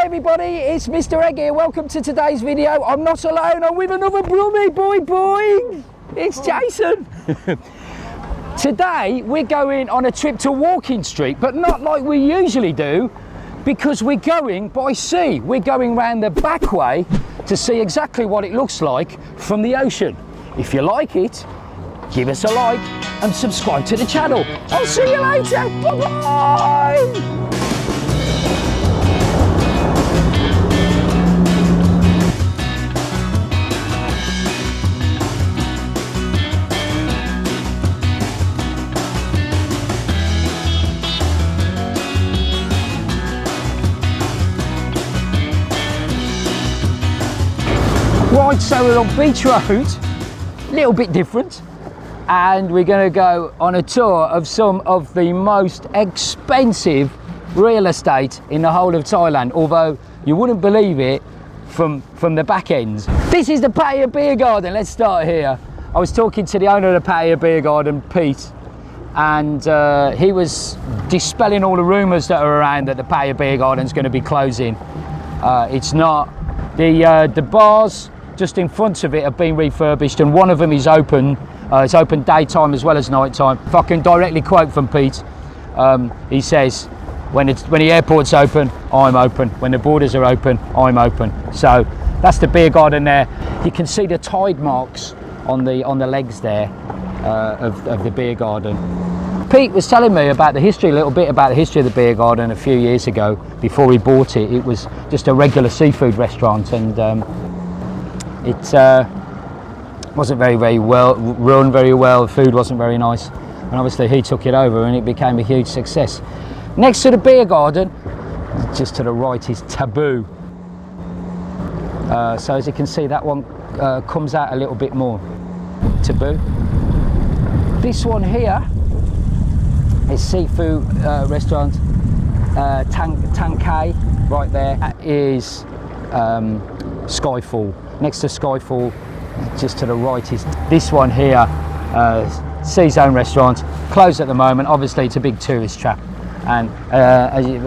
Hi everybody, it's Mr. Egg here. Welcome to today's video. I'm not alone, I'm with another Brummy boy. It's Jason. Today we're going on a trip to Walking Street, but not like we usually do, because we're going by sea. We're going round the back way to see exactly what it looks like from the ocean. If you like it, give us a like and subscribe to the channel. I'll see you later. Bye-bye. Right, so we're on Beach Road, a little bit different, and we're going to go on a tour of some of the most expensive real estate in the whole of Thailand, although you wouldn't believe it from the back ends. This is the Pattaya Beer Garden. Let's start here. I was talking to the owner of the Pattaya Beer Garden, Pete, and he was dispelling all the rumours that are around that the Pattaya Beer Garden is going to be closing. It's not. The bars just in front of it have been refurbished, and one of them is open. It's open daytime as well as nighttime. If I can directly quote from Pete, he says, when the airport's open, I'm open. When the borders are open, I'm open. So that's the beer garden there. You can see the tide marks on the legs there of the beer garden. Pete was telling me about the history, a little bit about the history of the beer garden a few years ago. Before we bought it, it was just a regular seafood restaurant, and it wasn't very well run, the food wasn't very nice, and obviously he took it over and it became a huge success. Next to the beer garden, just to the right, is Taboo. So as you can see, that one comes out a little bit more. Taboo. This one here is seafood restaurant, Tangkai, right there. That is Skyfall. Next to Skyfall, just to the right, is this one here, Sea Zone restaurant. Closed at the moment. Obviously it's a big tourist trap, and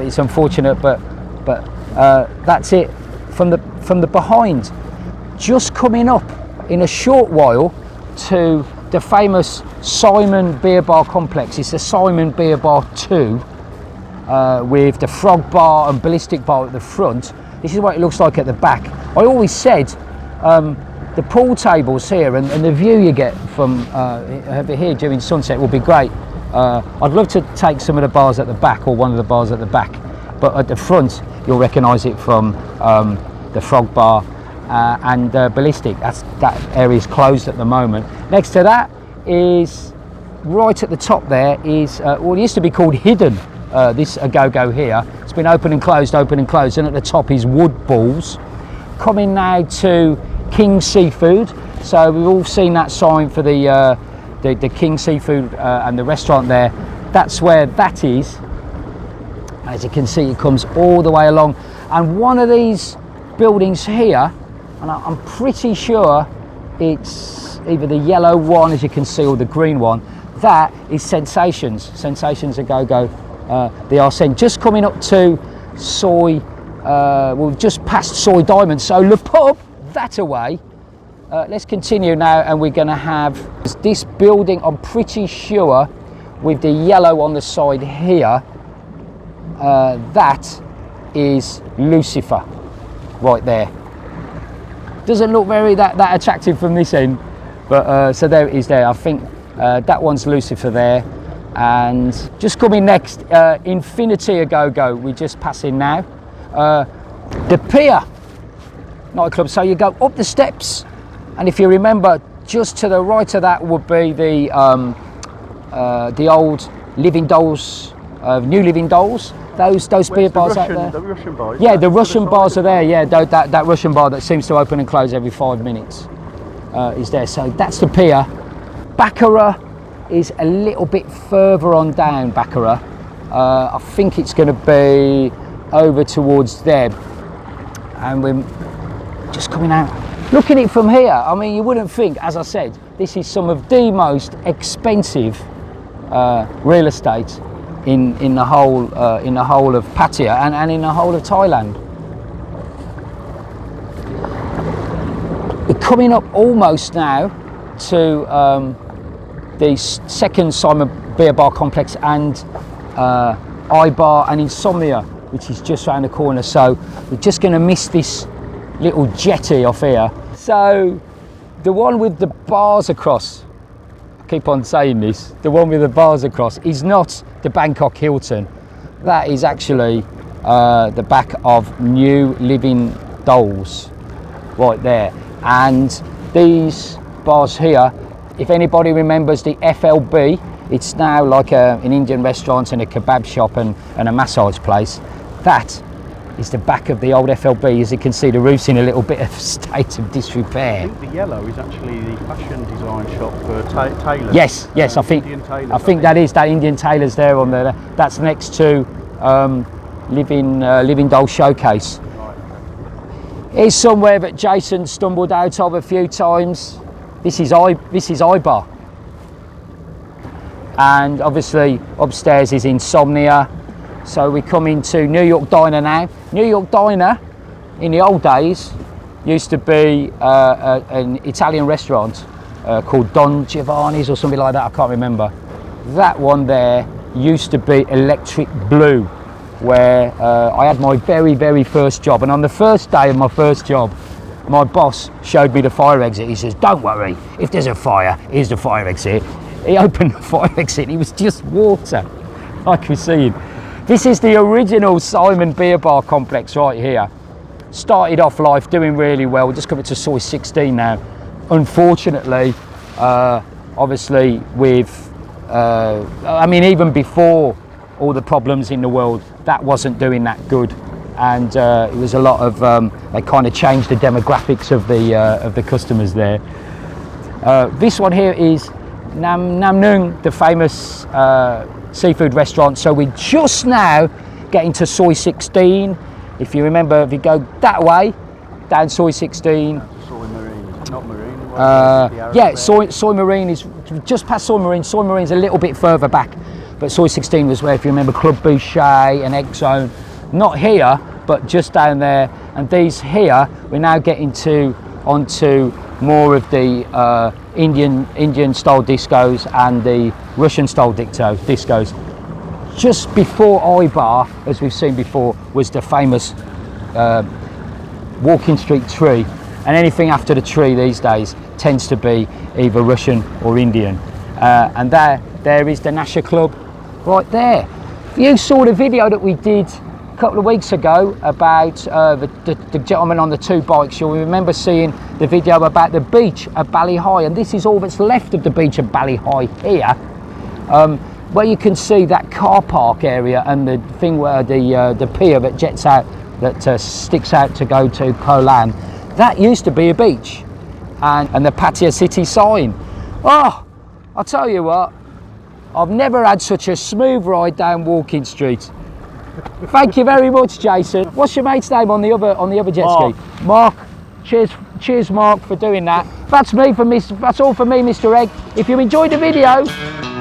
it's unfortunate, but that's it from the behind. Just coming up in a short while to the famous Simon Beer Bar complex. It's the Simon Beer Bar 2 with the Frog Bar and Ballistic Bar at the front. This is what it looks like at the back. I always said the pool tables here and the view you get from over here during sunset will be great. I'd love to take some of the bars at the back, or one of the bars at the back, but at the front you'll recognise it from the Frog Bar and Ballistic. That area is closed at the moment. Next to that is, right at the top there, is what used to be called Hidden. This go here. It's been open and closed, and at the top is Wood Balls. Coming now to King Seafood. So we've all seen that sign for the King Seafood and the restaurant there. That's where that is. As you can see, it comes all the way along, and one of these buildings here, and I'm pretty sure it's either the yellow one, as you can see, or the green one, that is Sensations. Sensations a go-go. They are just coming up to Soy, we've just passed Soy Diamond, so Le Pub, that away. Let's continue now, and we're going to have this building, I'm pretty sure, with the yellow on the side here, that is Lucifer, right there. Doesn't look that attractive from this end, but so there it is there. I think that one's Lucifer there. And just coming next, Infinity a go-go, we're just passing now. The Pier Nightclub, so you go up the steps, and if you remember, just to the right of that would be the old Living Dolls, New Living Dolls. Those beer bars out there. The Russian bars. Yeah, the Russian bars are there. Yeah, that Russian bar that seems to open and close every 5 minutes is there. So that's the pier. Baccarat is a little bit further on down. Baccarat. I think it's going to be over towards there, and we're just coming out. Looking at it from here, I mean, you wouldn't think, as I said, this is some of the most expensive real estate in the whole of Pattaya and in the whole of Thailand. coming up almost now to the second Simon Beer Bar Complex and iBar and Insomnia, which is just around the corner. So we're just going to miss this little jetty off here. So the one with the bars across, I keep on saying this, the one with the bars across is not the Bangkok Hilton. That is actually the back of New Living Dolls right there. And these bars here, if anybody remembers the FLB, it's now like an Indian restaurant and a kebab shop and a massage place. That is the back of the old FLB. As you can see, the roof's in a little bit of state of disrepair. I think the yellow is actually the fashion design shop for tailors. Yes, I think that is that Indian tailors there on there. That's next to Living Doll Showcase. Right. Here's somewhere that Jason stumbled out of a few times. This is iBar. And obviously upstairs is Insomnia. So we come into New York Diner now. New York Diner, in the old days, used to be an Italian restaurant called Don Giovanni's or something like that, I can't remember. That one there used to be Electric Blue, where I had my very, very first job. And on the first day of my first job, my boss showed me the fire exit. He says, don't worry, if there's a fire, here's the fire exit. He opened the fire exit, it was just water, like we're seeing. This is the original Simon Beer Bar Complex right here. Started off life doing really well. We're just coming to Soy 16 now. Unfortunately, obviously with, I mean, even before all the problems in the world, that wasn't doing that good. And it was a lot of, they kind of changed the demographics of the customers there. This one here is Nam Nung, the famous seafood restaurant. So we're just now getting to Soy 16. If you remember, if you go that way, down Soy 16. Soy Marine, not Marine. Yeah, Soy Marine is just past Soy Marine. Soy Marine's a little bit further back. But Soy 16 was where, if you remember, Club Boucher and Egg Zone. Not here, but just down there. And these here, we're now getting onto more of the Indian style discos and the Russian style discos. Just before iBar, as we've seen before, was the famous Walking Street Tree, and anything after the tree these days tends to be either Russian or Indian. And there is the Nasha Club right there. If you saw the video that we did a couple of weeks ago about the gentleman on the two bikes, you'll remember seeing the video about the beach at Bali High, and this is all that's left of the beach at Bali High here, where you can see that car park area and the thing where the pier that jets out, that sticks out to go to Koh Lan. That used to be a beach, and the Pattaya City sign. Oh, I'll tell you what, I've never had such a smooth ride down Walking Street. Thank you very much, Jason. What's your mate's name on the other jet ski? Mark. Cheers, Mark, for doing that. That's all for me, Mr. Egg. If you enjoyed the video,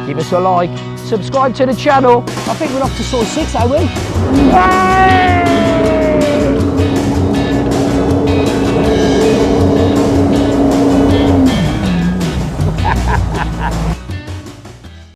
give us a like, subscribe to the channel. I think we're off to Soy 6, are we? Yay!